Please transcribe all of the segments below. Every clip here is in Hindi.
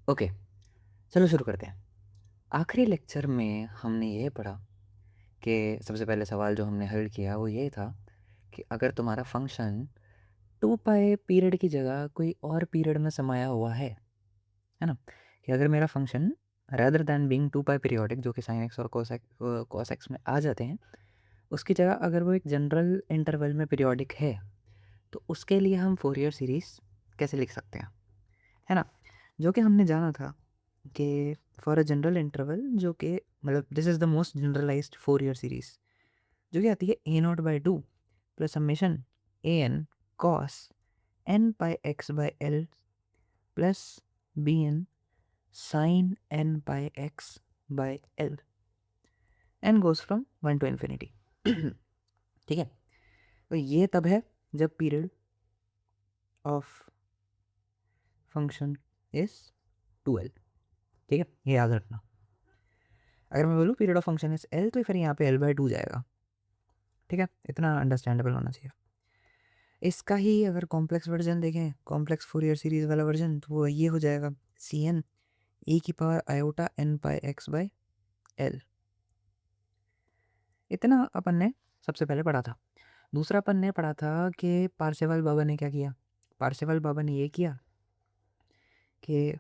ओके, चलो शुरू करते हैं। आखिरी लेक्चर में हमने ये पढ़ा कि सबसे पहले सवाल जो हमने हल किया वो ये था कि अगर तुम्हारा फंक्शन 2 पाई पीरियड की जगह कोई और पीरियड में समाया हुआ है ना? कि अगर मेरा फंक्शन रेदर दैन बीइंग 2 पाई पीरियोडिक जो कि sin x और cos x में आ जाते हैं, उसकी जगह अगर वो एक जनरल इंटरवल में पीरियोडिक है, तो उसके लिए हम फोरियर सीरीज़ कैसे लिख सकते हैं, है ना? जो कि हमने जाना था कि फॉर अ जनरल इंटरवल जो कि मतलब this is the most generalized Fourier series जो कि आती है A not by two plus summation A N cos N by X by L plus B N sine N by X by L N goes from 1 to infinity. ठीक है, तो ये तब है जब period of function is 2l। ठीक है, ये याद रखना। अगर मैं बोलूँ period of function is l तो फिर यहाँ पे l/2 जाएगा। ठीक है, इतना अंडरस्टैंडेबल होना चाहिए। इसका ही अगर कॉम्प्लेक्स वर्जन देखें, कॉम्प्लेक्स फोरियर सीरीज़ वाला वर्जन, तो वो ये हो जाएगा सी एन ई की power iota N pi X by L. इतना अपन ने सबसे पहले पढ़ा था। दूसरा अपन ने पढ़ा था कि पार्सेवल बाबा ने क्या किया। पार्सेवल बाबा ने ये किया कि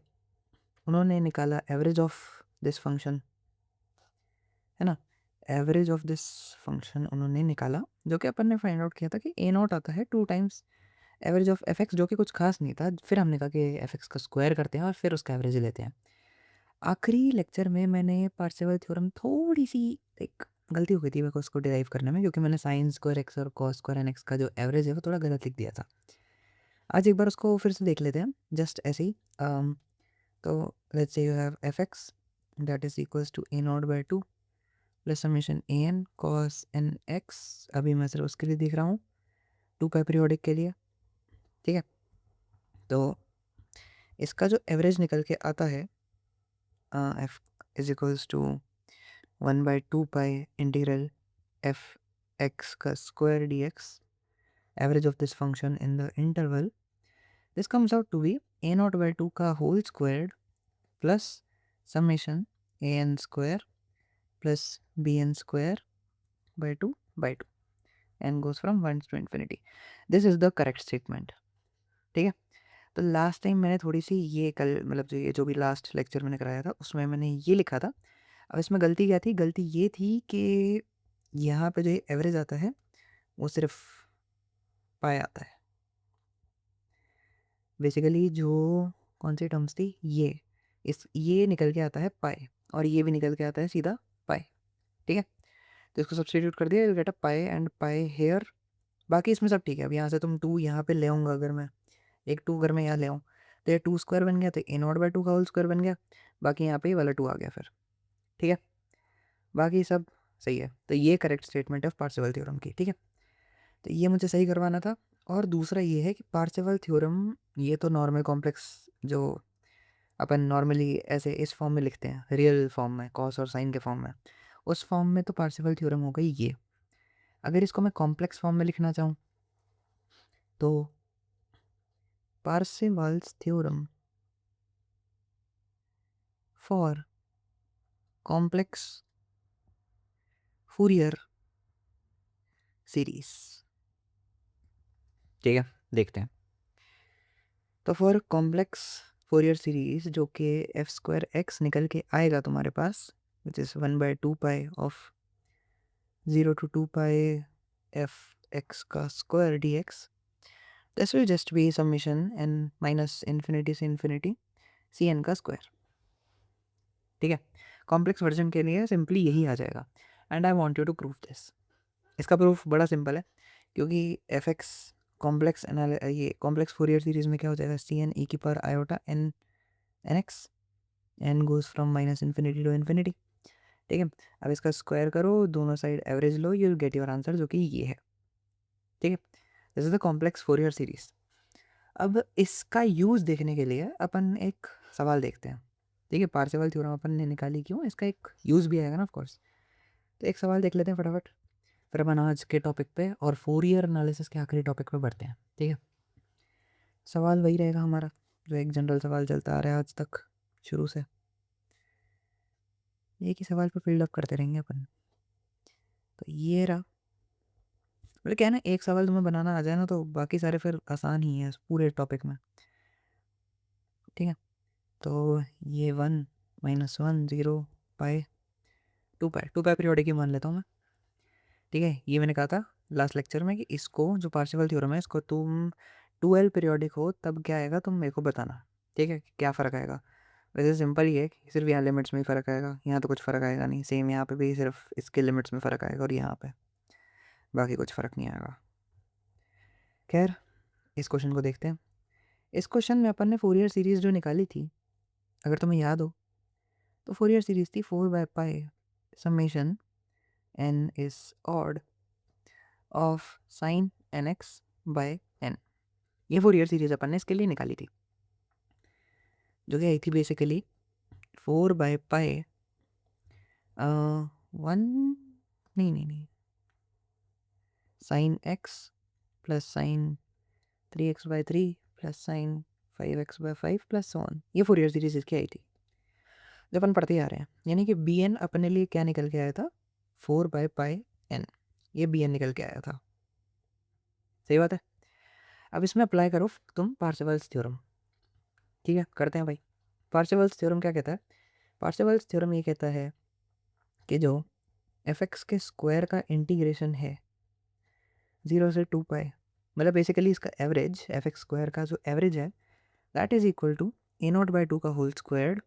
उन्होंने निकाला एवरेज ऑफ दिस फंक्शन, है ना? एवरेज ऑफ दिस फंक्शन उन्होंने निकाला, जो कि अपन ने फाइंड आउट किया था कि ए नॉट आता है 2 times average of F x, जो कि कुछ खास नहीं था। फिर हमने कहा कि एफ एक्स का स्क्वायर करते हैं और फिर उसका एवरेज लेते हैं। आखिरी लेक्चर में मैंने पार्सेवल थ्योरम थोड़ी सी एक गलती हो गई थी मेरे को उसको डिराइव करने में, क्योंकि मैंने साइन स्क्वायर एक्स और कॉस स्क्वायर एन एक्स का जो एवरेज है वो थोड़ा गलत लिख दिया था। आज एक बार उसको फिर से देख लेते हैं, जस्ट ऐसे ही। तो let's say you have F X that is equals to A not by two plus summation A N cos N X. अभी मैं सिर्फ उसके लिए देख रहा हूँ, 2 पाई पीरियोडिक के लिए। ठीक है, तो इसका जो एवरेज निकल के आता है F is equals to 1/2 pi integral F X का square D X, average of this function in the interval. This comes out to be A not by two का whole square plus summation A N square plus B N square by two N goes from 1 to infinity. This is the correct statement. ठीक है, तो लास्ट टाइम मैंने थोड़ी सी ये कल मतलब जो भी लास्ट लेक्चर मैंने कराया था उसमें मैंने ये लिखा था। अब इसमें गलती क्या थी? गलती ये थी कि यहाँ पे जो ये एवरेज आता है वो सिर्फ पाई आता है। बेसिकली जो कौन सी टर्म्स थी, ये निकल के आता है पाई और ये भी निकल के आता है सीधा पाई। ठीक है, तो इसको सब्स्टिट्यूट कर दिया, get a pi and pi here. बाकी इसमें सब ठीक है। अब यहाँ से तुम 2 यहाँ पे ले आऊँगा, अगर मैं एक 2 अगर मैं यहाँ ले आऊँ तो ये 2 स्क्वायर बन गया, तो ए नॉट बाई टू का होल स्क्वायर बन गया। बाकी यहाँ पे ये वाला 2 आ गया फिर। ठीक है, बाकी सब सही है। तो ये करेक्ट स्टेटमेंट है पार्सेवल थ्योरम की। ठीक है, तो ये मुझे सही करवाना था। और दूसरा ये है कि पार्सेवल थ्योरम ये तो नॉर्मल कॉम्प्लेक्स जो अपन नॉर्मली ऐसे इस फॉर्म में लिखते हैं, रियल फॉर्म में, कॉस और साइन के फॉर्म में, उस फॉर्म में तो पार्सेवल थ्योरम हो गई ये। अगर इसको मैं कॉम्प्लेक्स फॉर्म में लिखना चाहूँ तो Parseval's theorem for complex Fourier series. ठीक है, देखते हैं। तो फॉर कॉम्प्लेक्स फोरियर सीरीज जो कि एफ स्क्वायर एक्स निकल के आएगा तुम्हारे पास, which is 1/2 pi of 0 to 2 pi F X का square D X. This will just be summation N minus infinity से इन्फिनिटी सी एन का स्क्वायर। ठीक है, कॉम्प्लेक्स वर्जन के लिए सिंपली यही आ जाएगा and I want you to prove this. इसका प्रूफ बड़ा सिंपल है, क्योंकि एफ एक्स कॉम्प्लेक्स ये कॉम्प्लेक्स फोरियर सीरीज में क्या हो जाएगा, सी एन ई की power iota N N X, N goes from minus infinity to infinity. ठीक है, अब इसका स्क्वायर करो, दोनों साइड एवरेज लो, you will get your answer, जो कि ये है। ठीक है, this is the complex Fourier series. अब इसका यूज़ देखने के लिए अपन एक सवाल देखते हैं। ठीक है, पार्सेवल थ्योरम अपन ने निकाली क्यों, इसका एक यूज़ भी आएगा ना ऑफकोर्स। तो एक सवाल देख लेते हैं फटाफट, फिर अपन आज के टॉपिक पे और फोरियर एनालिसिस के आखिरी टॉपिक पे बढ़ते हैं। ठीक है, सवाल वही रहेगा हमारा जो एक जनरल सवाल चलता आ रहा है आज तक शुरू से एक ही सवाल पर फील्ड अप करते रहेंगे अपन। तो ये रहा, मतलब क्या है ना, एक सवाल तुम्हें बनाना आ जाए ना तो बाकी सारे फिर आसान ही है इस पूरे टॉपिक में। ठीक है, तो ये 1 -1 0 पाई 2 पाई पीरियोडिक ही मान लेता हूँ मैं। ठीक है, ये मैंने कहा था लास्ट लेक्चर में कि इसको जो पार्शिवल थ्योरम है इसको तुम 2L पीरियोडिक हो तब क्या आएगा तुम मेरे को बताना। ठीक है, क्या फ़र्क आएगा। वैसे सिंपल ही है कि सिर्फ यहाँ लिमिट्स में ही फ़र्क आएगा, यहाँ तो कुछ फ़र्क आएगा नहीं। सेम यहाँ पे भी सिर्फ इसके लिमिट्स में फ़र्क आएगा और यहाँ पे बाकी कुछ फ़र्क नहीं आएगा। खैर, इस क्वेश्चन को देखते हैं। इस क्वेश्चन में अपन ने फोरियर सीरीज़ जो निकाली थी, अगर तुम्हें याद हो तो फोरियर सीरीज़ थी 4/पाई summation n is odd of sine nx/n। ये फोरियर सीरीज़ अपन ने इसके लिए निकाली थी, जो कि आई थी बेसिकली 4/पाई 1 नहीं sine x plus sine 3x/3 plus sine 5x/5 plus so on. ये फोरियर सीरीज़ इसकी आई थी जब अपन पढ़ते आ रहे हैं। यानी कि बी एन अपने लिए क्या निकल के आया था, 4/पाई n। ये बी एन निकल के आया था, सही बात है। अब इसमें अप्लाई करो तुम पार्सेवल्स थ्योरम। ठीक है, करते हैं भाई। पार्सेवल्स थ्योरम क्या कहता है? पार्सेवल्स थ्योरम ये कहता है कि जो एफ एक्स के स्क्वायर का इंटीग्रेशन है 0 से 2 पाई, मतलब बेसिकली इसका एवरेज एफ एक्स स्क्वायर का जो एवरेज है that is equal to a0/2 का whole square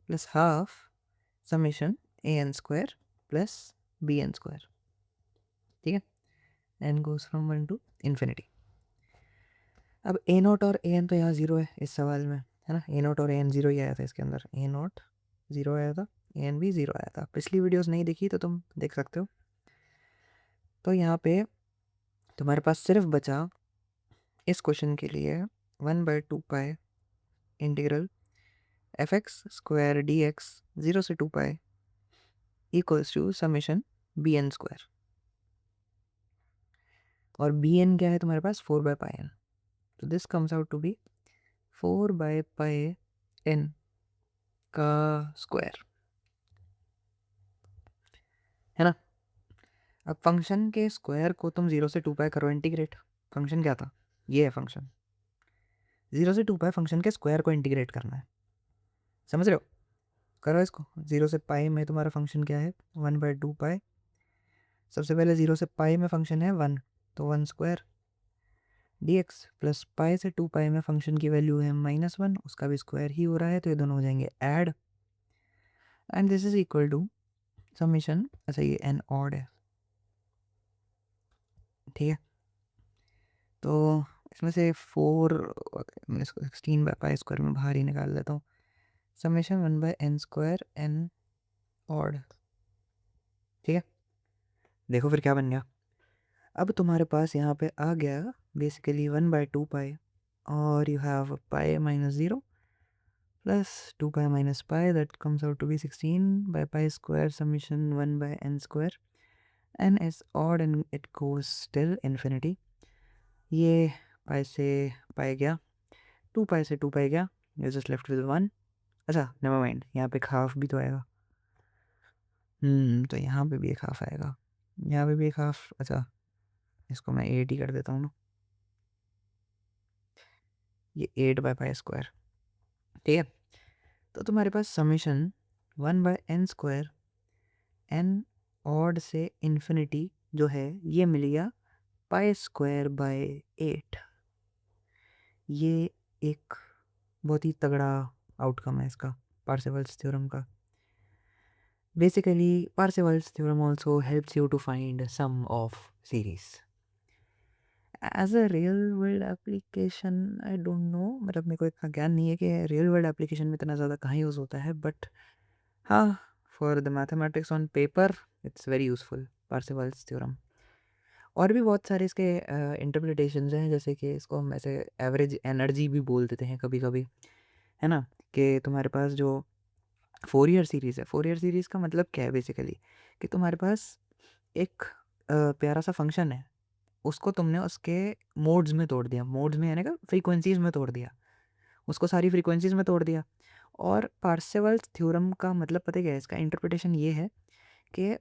plus half summation an² plus bn²। ठीक है, N goes from 1 to infinity. अब a0 और an तो यहाँ ज़ीरो है इस सवाल में, है ना। a0 और an ज़ीरो ही आया था इसके अंदर, a0 ज़ीरो आया था, an भी ज़ीरो आया था। पिछली वीडियोस नहीं देखी तो तुम देख सकते हो। तो यहाँ पे तुम्हारे पास सिर्फ बचा इस क्वेश्चन के लिए 1/2 pi integral F X square D X 0 से 2 पाई इक्वल्स टू समेशन bn²। और bn क्या है तुम्हारे पास, 4/पाई n। तो this comes out to be 4/पाई n का स्क्वायर, है ना। अब फंक्शन के स्क्वायर को तुम 0 से 2 पाई करो इंटीग्रेट। फंक्शन क्या था, ये है फंक्शन। 0 से 2 पाई फंक्शन के स्क्वायर को इंटीग्रेट करना है, समझ रहे हो। करो इसको। 0 से पाई में तुम्हारा फंक्शन क्या है, 1/2 पाई। सबसे पहले 0 से पाई में फंक्शन है 1, तो 1² डी एक्स प्लस पाई से 2 पाई में फंक्शन की वैल्यू है -1, उसका भी स्क्वायर ही हो रहा है, तो ये दोनों हो जाएंगे add, and this is equal to summation, अच्छा ये एन ऑड है, ठीक है। तो इसमें से 4 मैं इसको 16/पाई² में बाहर ही निकाल लेता हूँ। समेशन 1/n² n ऑड, ठीक है। देखो फिर क्या बन गया। अब तुम्हारे पास यहाँ पे आ गया बेसिकली 1/2 पाई, और you have pi -0 plus 2 pi minus pi, that comes out to be 16/पाई² summation 1/n²। n is odd and it goes till infinity। ये पाई से पाई गया, 2 पाई से 2 पाई गया, यू जस्ट लेफ्ट विद 1। अच्छा नेवर माइंड, यहाँ पे एक हाफ भी तो आएगा। तो यहाँ पे भी एक हाफ आएगा, यहाँ पे भी एक हाफ। अच्छा इसको मैं 8 ही कर देता हूँ ना, ये 8/पाई², ठीक है। तो तुम्हारे पास समेशन 1/n² n ऑड से इन्फिनिटी जो है ये मिल गया π²/8। ये एक बहुत ही तगड़ा आउटकम है इसका, पार्सेवल्स थ्योरम का। Basically Parseval's theorem also helps you to find sum of series. As a real world application I don't know, मतलब मेरे को इतना ज्ञान नहीं है कि रियल वर्ल्ड एप्लीकेशन में इतना ज़्यादा कहाँ यूज़ होता है, बट हाँ for the mathematics on paper it's very useful Parseval's theorem. और भी बहुत सारे इसके इंटरप्रिटेशंस हैं, जैसे कि इसको हम ऐसे एवरेज एनर्जी भी बोल देते हैं कभी कभी, है ना। कि तुम्हारे पास जो फोरियर सीरीज़ है, फोरियर सीरीज़ का मतलब क्या है बेसिकली, कि तुम्हारे पास एक प्यारा सा फंक्शन है, उसको तुमने उसके मोड्स में तोड़ दिया, मोड्स में यानी कि फ्रीक्वेंसीज़ में तोड़ दिया, उसको सारी फ्रीक्वेंसीज़ में तोड़ दिया, और पार्सेवल्स थ्योरम का मतलब पता है क्या है? इसका इंटरप्रिटेशन ये है कि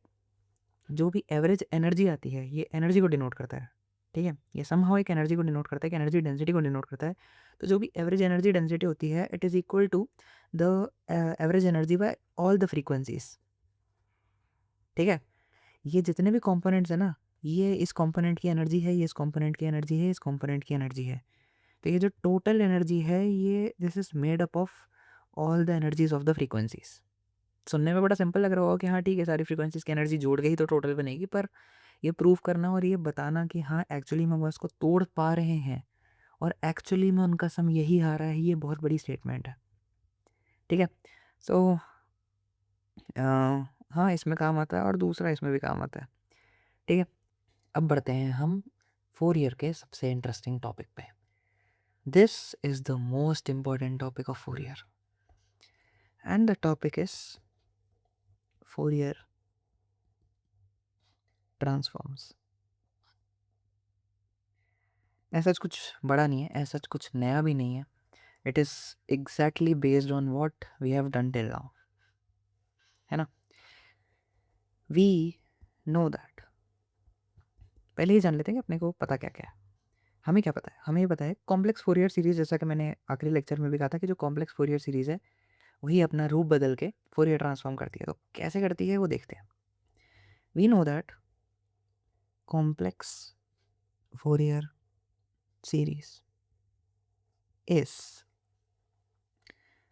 जो भी एवरेज एनर्जी आती है ये एनर्जी को डिनोट करता है, ठीक है? ये समहाउ एक एनर्जी को डिनोट करता है, कि एनर्जी डेंसिटी को डिनोट करता है। तो जो भी एवरेज एनर्जी डेंसिटी होती है it is equal to the average energy by all the frequencies, ठीक है? ये जितने भी कंपोनेंट्स हैं ना, ये इस कंपोनेंट की एनर्जी है, ये इस कंपोनेंट की एनर्जी है, इस कंपोनेंट की एनर्जी है। तो ये जो टोटल एनर्जी है ये this is made up of all the energies of the frequencies. सुनने में बड़ा सिंपल लग रहा होगा कि हाँ ठीक है, सारी फ्रीक्वेंसीज की एनर्जी जोड़ के ही तो टोटल बनेगी, पर ये प्रूव करना और ये बताना कि हाँ एक्चुअली में वो इसको तोड़ पा रहे हैं और एक्चुअली में उनका सम यही आ रहा है, ये बहुत बड़ी स्टेटमेंट है, ठीक है? सो हाँ इसमें काम आता है और दूसरा इसमें भी काम आता है, ठीक है? अब बढ़ते हैं हम फोरियर के सबसे इंटरेस्टिंग टॉपिक पे। This is the most important topic of Fourier and the topic is Fourier transforms. ऐसा कुछ बड़ा नहीं है, ऐसा कुछ नया भी नहीं है। It is exactly based on what we have done till now, है ना? वी नो दैट, पहले ही जान लेते हैं कि अपने को पता क्या क्या है। हमें क्या पता है? हमें ये पता है कॉम्प्लेक्स फोरियर सीरीज, जैसा कि मैंने आखिरी लेक्चर में भी कहा था कि जो कॉम्प्लेक्स फोरियर सीरीज है वही अपना रूप बदल के फोरियर ट्रांसफॉर्म करती है। तो कैसे करती है वो देखते हैं। We know that complex Fourier series is,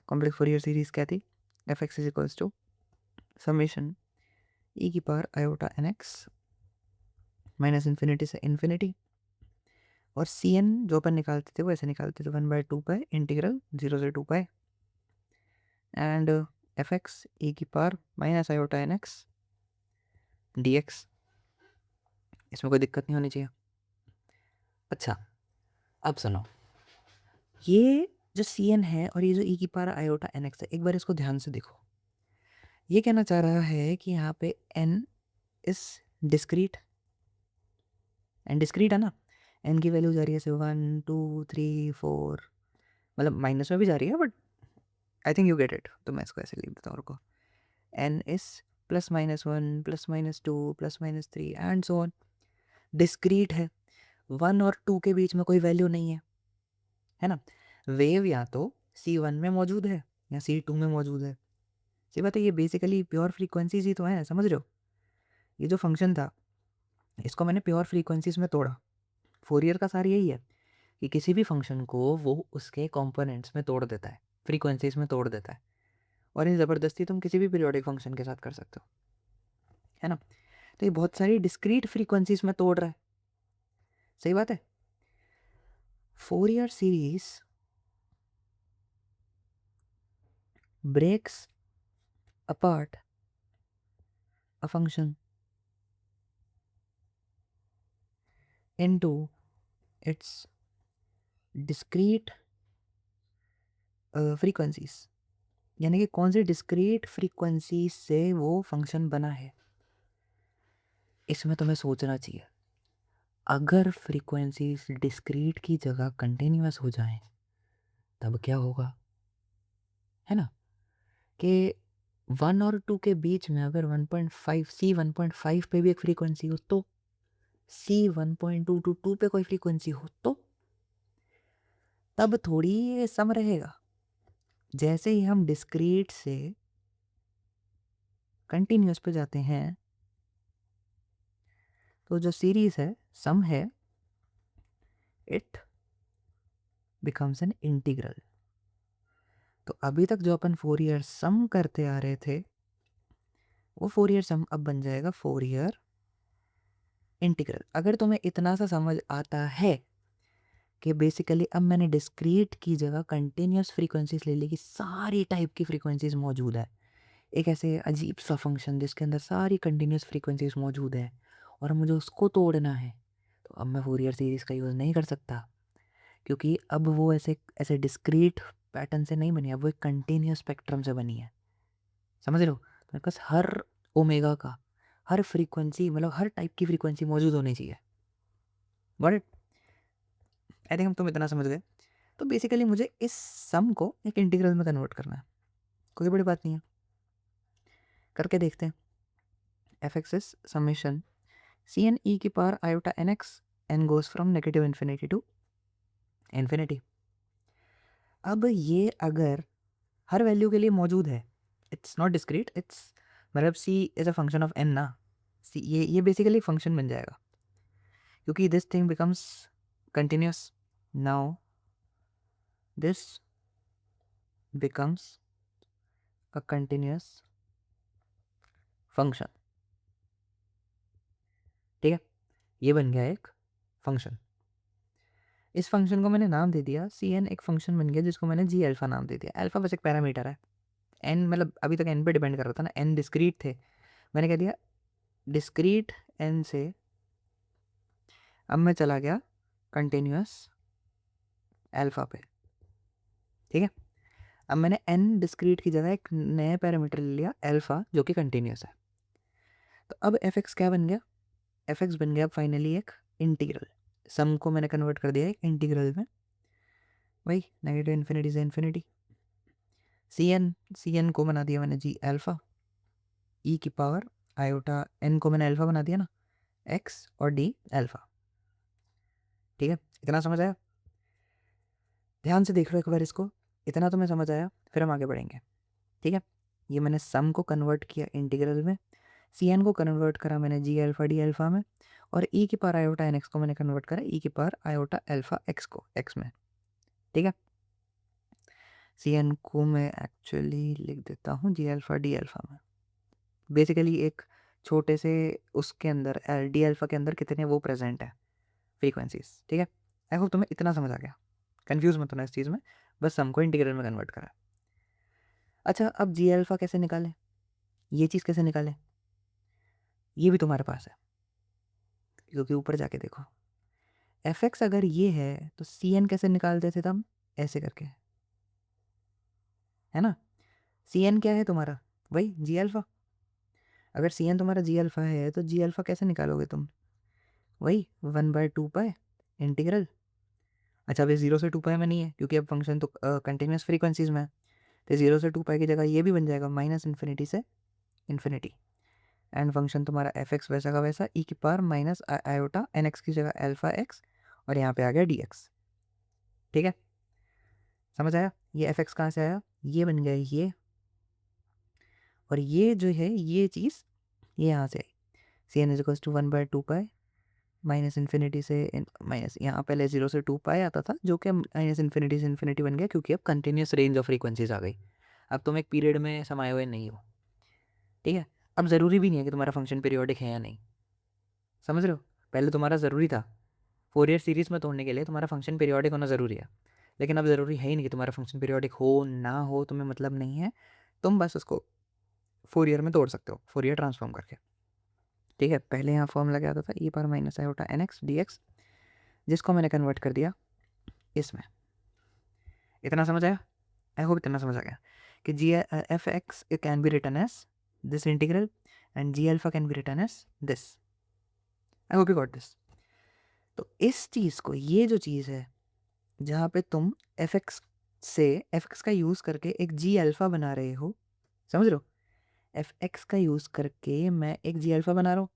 complex Fourier series क्या थी? F X is equals to summation E की power iota N X minus infinity से इन्फिनिटी, और सी एन जो अपन निकालते थे वो ऐसे निकालते थे 1/2 पाई इंटीग्रल 0 से 2 pi and F X E की power minus iota N X D X. इसमें कोई दिक्कत नहीं होनी चाहिए। अच्छा अब सुनो, ये जो सी एन है और ये जो ई की पावर आयोटा एन एक्स है, एक बार इसको ध्यान से देखो। ये कहना चाह रहा है कि यहाँ पे N is discrete, N discrete है ना, एन की वैल्यू जा रही है से 1 2 3 4, मतलब माइनस में भी जा रही है but I think you get it, तो मैं इसको ऐसे लिख देता हूँ, रुको। N is +-1 +-2 +-3 and so on. Discrete है, 1 और 2 के बीच में कोई वैल्यू नहीं है ना? वेव या तो C1 में मौजूद है या C2 में मौजूद है। सही बात है, ये बेसिकली प्योर फ्रीक्वेंसीज ही तो है, समझ रहे हो? ये जो फंक्शन था इसको मैंने प्योर फ्रीक्वेंसीज में तोड़ा। फोरियर का सार यही है कि किसी भी फंक्शन को वो उसके कंपोनेंट्स में तोड़ देता है, फ्रीक्वेंसीज में तोड़ देता है, और ये ज़बरदस्ती तुम किसी भी पीरियोडिक फंक्शन के साथ कर सकते हो, है ना? तो ये बहुत सारी डिस्क्रीट फ्रीक्वेंसीज में तोड़ रहा है। सही बात है। Fourier series breaks apart a function into its discrete frequencies, यानी कि कौन सी डिस्क्रीट फ्रीक्वेंसी से वो फंक्शन बना है, इसमें तुम्हें सोचना चाहिए। अगर फ्रीक्वेंसीज डिस्क्रीट की जगह कंटिन्यूअस हो जाएं तब क्या होगा, है ना? कि 1 और 2 के बीच में अगर 1.5 सी 1.5 पे भी एक फ्रीक्वेंसी हो तो, सी 1.2 टू 2 पे कोई फ्रीक्वेंसी हो तो, तब थोड़ी ये सम रहेगा। जैसे ही हम डिस्क्रीट से कंटिन्यूअस पे जाते हैं तो जो सीरीज है, सम है, इट बिकम्स एन इंटीग्रल। तो अभी तक जो अपन फोरियर सम करते आ रहे थे वो फोरियर सम अब बन जाएगा फोरियर इंटीग्रल। अगर तुम्हें इतना सा समझ आता है कि बेसिकली अब मैंने डिस्क्रीट की जगह कंटिन्यूअस फ्रीक्वेंसीज ले ली कि सारी टाइप की फ्रीक्वेंसीज मौजूद है, एक ऐसे अजीब सा फंक्शन जिसके अंदर सारी कंटिन्यूअस फ्रीक्वेंसीज मौजूद है और मुझे उसको तोड़ना है, तो अब मैं फोरियर सीरीज़ का यूज़ नहीं कर सकता, क्योंकि अब वो ऐसे ऐसे डिस्क्रीट पैटर्न से नहीं बनी है, अब वो एक कंटिन्यूअस स्पेक्ट्रम से बनी है। समझ रहे हो? तो मेरे पास हर ओमेगा का, हर फ्रीक्वेंसी, मतलब हर टाइप की फ्रीक्वेंसी मौजूद होनी चाहिए। Got it? आई थिंक हम तुम इतना समझ गए। तो बेसिकली मुझे इस सम को एक इंटीग्रल में कन्वर्ट करना है। कोई बड़ी बात नहीं है, करके देखते हैं। F X is summation C N E की power iota N X, N goes from negative infinity to infinity. अब ये अगर हर वैल्यू के लिए मौजूद है, इट्स नॉट डिस्क्रीट, इट्स मतलब C is a function of N ना, सी ये बेसिकली फंक्शन बन जाएगा क्योंकि this thing becomes continuous. Now this becomes a continuous function. ठीक है, ये बन गया एक फंक्शन। इस फंक्शन को मैंने नाम दे दिया सी एन, एक फंक्शन बन गया जिसको मैंने जी अल्फा नाम दे दिया। अल्फा बस एक पैरामीटर है, एन मतलब अभी तक एन पे डिपेंड कर रहा था ना, एन डिस्क्रीट थे, मैंने कह दिया डिस्क्रीट एन से अब मैं चला गया कंटिन्यूस अल्फा पे। ठीक है, अब मैंने एन डिस्क्रीट की जगह एक नया पैरामीटर ले लिया अल्फा जो कि कंटिन्यूस है। तो अब एफ एक्स क्या बन गया, एफ एक्स बन गया फाइनली एक इंटीग्रल। सम को मैंने कन्वर्ट कर दिया एक इंटीग्रल में, वही नेगेटिव इन्फिनिटी से इन्फिनिटी। सी एन को बना दिया मैंने जी अल्फा, ई की पावर आयोटा एन को मैंने अल्फा बना दिया ना, एक्स और डी अल्फा। ठीक है, इतना समझ आया? ध्यान से देख लो एक बार इसको, इतना तुम्हें समझ आया, फिर हम आगे बढ़ेंगे। ठीक है, ये मैंने सम को कन्वर्ट किया इंटीग्रल में, सी एन को कन्वर्ट करा मैंने जी अल्फा डी अल्फा में, और ई की पावर आयोटा एन एक्स को मैंने कन्वर्ट करा ई की पावर आयोटा अल्फा एक्स को एक्स में। ठीक है, सी एन को मैं एक्चुअली लिख देता हूँ जी अल्फा डी अल्फा में। बेसिकली एक छोटे से उसके अंदर डी अल्फा के अंदर कितने वो प्रेजेंट है फ्रीक्वेंसीज। ठीक है, आई होप तुम्हें इतना समझ आ गया, कंफ्यूज मत होना इस चीज़ में, बस हमको इंटीग्रल में कन्वर्ट करा। अच्छा, अब जी अल्फा कैसे निकालें, ये चीज़ कैसे निकालें, ये भी तुम्हारे पास है, क्योंकि ऊपर जाके देखो एफ एक्स अगर ये है तो सी एन कैसे निकालते थे तब, ऐसे करके, है ना। सी एन क्या है तुम्हारा, वही जी अल्फा। अगर सी एन तुम्हारा जी अल्फा है तो जी अल्फा कैसे निकालोगे तुम, वही 1/2 पाई इंटीग्रल। अच्छा, अब ये 0 से 2 पाई में नहीं है क्योंकि अब फंक्शन तो कंटिन्यूस फ्रीक्वेंसीज में है, तो 0 से 2 पाई की जगह ये भी बन जाएगा माइनस इन्फिनिटी से इन्फिनिटी। एंड फंक्शन तुम्हारा एफ एक्स वैसा का वैसा ई की power minus iota N X की जगह अल्फा एक्स, और यहाँ पे आ गया डी एक्स। ठीक है, समझ आया? ये एफ एक्स कहाँ से आया, ये बन गया ये, और ये जो है ये चीज़ ये यहाँ से आई, C N is equals to 1/2 pi minus infinity से माइनस, यहाँ पहले 0 से 2 पाई आता था जो कि माइनस इन्फिनिटी से इन्फिनिटी बन गया क्योंकि अब कंटिन्यूस रेंज ऑफ फ्रीक्वेंसीज आ गई। अब तुम एक पीरियड में समाये हुए नहीं हो। ठीक है, अब ज़रूरी भी नहीं है कि तुम्हारा फंक्शन पीरियोडिक है या नहीं, समझ रहे हो। पहले तुम्हारा ज़रूरी था फोरियर सीरीज़ में तोड़ने के लिए तुम्हारा फंक्शन पीरियोडिक होना ज़रूरी है, लेकिन अब ज़रूरी है ही नहीं कि तुम्हारा फंक्शन पीरियोडिक हो ना हो, तुम्हें मतलब नहीं है, तुम बस उसको फोरियर में तोड़ सकते हो फोरियर ट्रांसफॉर्म करके। ठीक है, पहले यहाँ फॉर्मूला क्या आता था, E power minus iota N X D X, जिसको मैंने कन्वर्ट कर दिया इसमें। इतना समझ आया? आई होप इतना समझ आ गया कि G F X can be written as this integral and G alpha can be written as this. I hope you got this. तो इस चीज़ को, ये जो चीज़ है जहाँ पे तुम एफ एक्स से एफ एक्स का यूज़ करके एक जी अल्फा बना रहे हो, समझ रहे हो, एफ एक्स का यूज़ करके मैं एक जी अल्फा बना रहा हूँ,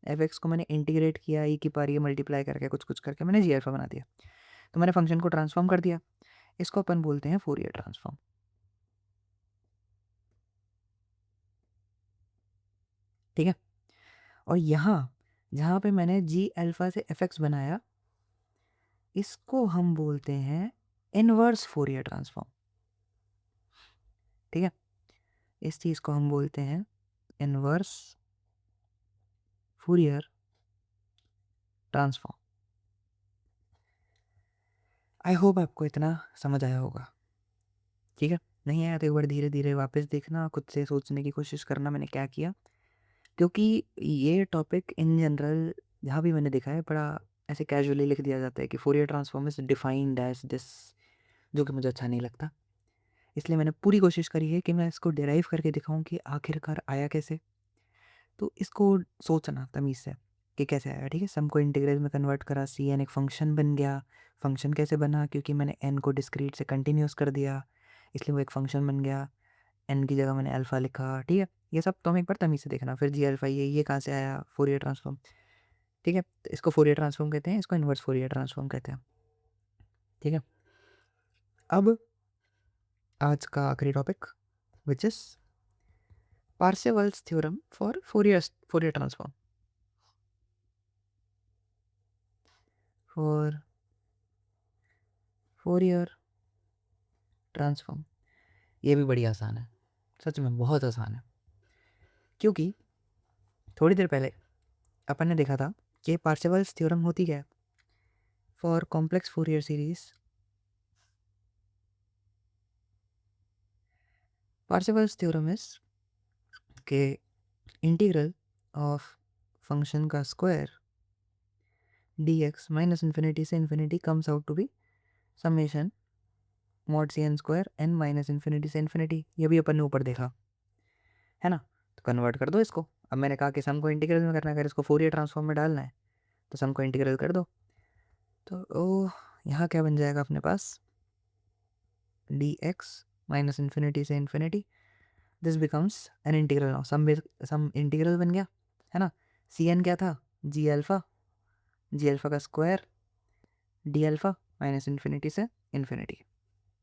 एफ एक्स को मैंने इंटीग्रेट किया ई की पावर ये मल्टीप्लाई करके कुछ कुछ करके मैंने जी अल्फा बना दिया, तो मैंने फंक्शन को ट्रांसफॉर्म कर दिया, इसको अपन बोलते हैं फोरियर ट्रांसफॉर्म। ठीक है, और यहाँ जहाँ पे मैंने जी अल्फा से एफ एक्स बनाया, इसको हम बोलते हैं इनवर्स फोरियर ट्रांसफॉर्म। ठीक है, इस चीज़ को हम बोलते हैं inverse Fourier transform. I hope आपको इतना समझ आया होगा। ठीक है, नहीं आया तो एक बार धीरे धीरे वापस देखना, खुद से सोचने की कोशिश करना मैंने क्या किया, क्योंकि ये टॉपिक इन जनरल जहाँ भी मैंने देखा है बड़ा ऐसे कैजुअली लिख दिया जाता है कि Fourier transform is defined as this, जो कि मुझे अच्छा नहीं लगता। इसलिए मैंने पूरी कोशिश करी है कि मैं इसको डिराइव करके दिखाऊं कि आखिरकार आया कैसे। तो इसको सोचना तमीज़ से कि कैसे आया। ठीक है, सम को इंटीग्रल में कन्वर्ट करा, सी एन एक फंक्शन बन गया। फंक्शन कैसे बना, क्योंकि मैंने एन को डिस्क्रीट से कंटिन्यूस कर दिया, इसलिए वो एक फंक्शन बन गया। एन की जगह मैंने अल्फ़ा लिखा, ठीक है? ये सब तुम एक बार तमीज़ से देखना। फिर जी अल्फ़ा ये कहाँ से आया? फोरियर ट्रांसफॉर्म, ठीक है? तो इसको फोरियर ट्रांसफॉर्म कहते हैं, इसको इन्वर्स फोरियर ट्रांसफॉर्म कहते हैं, ठीक है? अब आज का आखिरी topic which is Parseval's theorem for Fourier transform. For Fourier transform, ये भी बड़ी आसान है, सच में बहुत आसान है, क्योंकि थोड़ी देर पहले अपन ने देखा था कि पार्सेवल्स थ्योरम होती क्या है? For complex Fourier series, Parseval's theorem is के इंटीग्रल ऑफ फंक्शन का स्क्वायर dx माइनस इन्फिनिटी से infinity comes out to be summation mod C N square N minus infinity से इन्फिनिटी। ये भी अपन ने ऊपर देखा है ना? तो कन्वर्ट कर दो इसको। अब मैंने कहा कि सम को इंटीग्रल में करना है, अगर इसको फोरियर ट्रांसफॉर्म में डालना है तो सम को इंटीग्रल कर दो। तो ओ यहाँ क्या बन जाएगा अपने पास? dx माइनस इन्फिनिटी से infinity, this becomes an integral now. Some integral बन गया है ना? सी एन क्या था? जी अल्फ़ा का square D alpha minus infinity से इन्फिनिटी,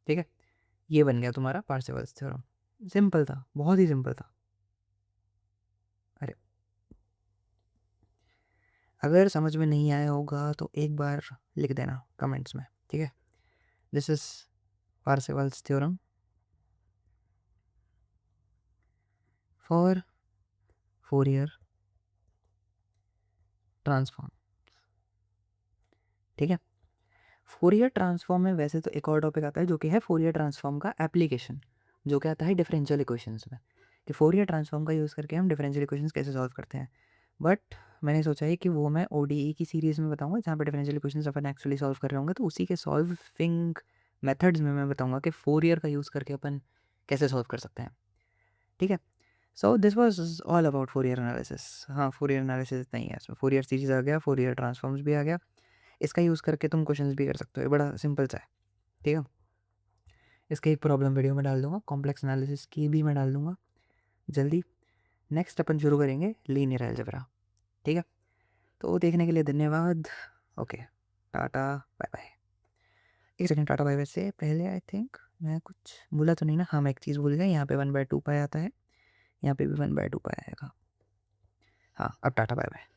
ठीक है? ये बन गया तुम्हारा पार्सेवल्स थ्योरम। सिंपल था, बहुत ही सिंपल था। अरे अगर समझ में नहीं आया होगा तो एक बार लिख देना कमेंट्स में, ठीक है? This is Parseval's theorem for Fourier transform, ठीक है? फोरियर ट्रांसफॉर्म में वैसे तो एक और टॉपिक आता है जो कि है फोरियर ट्रांसफॉर्म का एप्लीकेशन, जो कि आता है डिफरेंशियल इक्वेशंस में, कि फोरियर ट्रांसफॉर्म का यूज़ करके हम डिफरेंशियल इक्वेशंस कैसे सॉल्व करते हैं। बट मैंने सोचा है कि वो मैं ODE की सीरीज़ में बताऊंगा, जहाँ पे डिफरेंशियल इक्वेशंस अपन एक्चुअली सॉल्व कर रहे होंगे, तो उसी के सॉल्विंग मेथड्स में मैं बताऊंगा कि फोरियर का यूज़ करके अपन कैसे सॉल्व कर सकते हैं, ठीक है? So this was all about Fourier analysis. हाँ, फोरियर एनालिसिस इतना ही है, इसमें फोरियर सीरीज आ गया, फोरियर ट्रांसफॉर्म्स भी आ गया, इसका यूज़ करके तुम क्वेश्चंस भी कर सकते हो, ये बड़ा सिंपल सा है, ठीक है? इसके एक प्रॉब्लम वीडियो में डाल दूंगा, कॉम्प्लेक्स एनालिसिस की भी मैं डाल दूंगा जल्दी। नेक्स्ट अपन शुरू करेंगे लीनियर अलजेब्रा, ठीक है? तो देखने के लिए धन्यवाद। Okay, tata bye bye. एक सेकंड, टाटा बाय बाय से पहले आई थिंक मैं कुछ भूला तो नहीं ना? हाँ, मैं एक चीज़ भूल गया, यहाँ पे 1/2 पाई आता है, यहाँ पे भी 1/2 पाई आएगा। हाँ, अब टाटा बाय बाय।